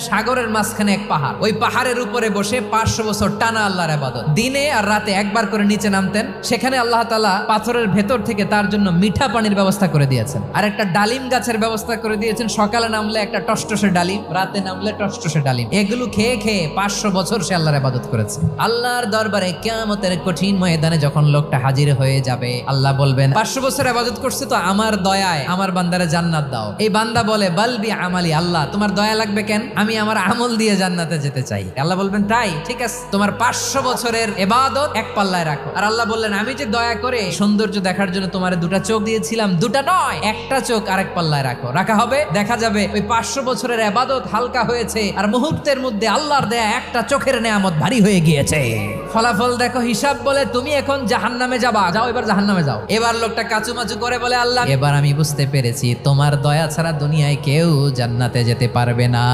সাগরের মাঝখানে এক পাহাড়, ওই পাহাড়ের উপরে বসে 500 বছর টানা আল্লাহর ইবাদত। দিনে আর রাতে একবার করে নিচে নামতেন। সেখানে আল্লাহ তাআলা পাথরের ভেতর থেকে তার জন্য মিঠা পানির ব্যবস্থা করে দিয়েছেন, আর একটা ডালিম গাছের ব্যবস্থা করে দিয়েছেন। সকালে নামলে একটা টসটসে ডালিম, রাতে নামলে টসটসে ডালিম। এগুলো খেয়ে খেয়ে 500 বছর সে আল্লাহর ইবাদত করেছে। আল্লাহর দরবারে কিয়ামতের কঠিন ময়দানে যখন লোকটা হাজির হয়ে যাবে, আল্লাহ বলবেন 500 বছর ইবাদত করছে তো আমার দয়ায় আমার বান্দারে জান্নাত দাও। এই বান্দা বলে বালবি আমালি, আল্লাহ তোমার দয়া লাগবে কেন, আমি আমার আমল দিয়ে জান্নাতে যেতে চাই। আল্লাহ বলবেন তাই ঠিক আছে, তোমার 500 বছরের ইবাদত এক পাল্লায় রাখো। আর আল্লাহ বললেন আমি যে দয়া করে সৌন্দর্য দেখার জন্য তোমার দুটা চোখ দিয়েছিলাম, দুটা নয় একটা চোখ আরেক পাল্লায় রাখো। রাখা হবে, দেখা যাবে ওই 500 বছরের ইবাদত হালকা হয়েছে আর মুহূর্তের মধ্যে আল্লাহর দেয়া একটা চোখের নেয়ামত ভারী হয়ে গিয়েছে। ফলাফল দেখো, হিসাব বলে তুমি এখন জাহান্নামে যাবা, যাও এবার জাহান্নামে যাও। এবার লোকটা কাচুমাচু করে বলে আল্লাহ এবার আমি বুঝতে পেরেছি তোমার দয়া ছাড়া দুনিয়ায় কেউ জান্নাতে যেতে পারবে না।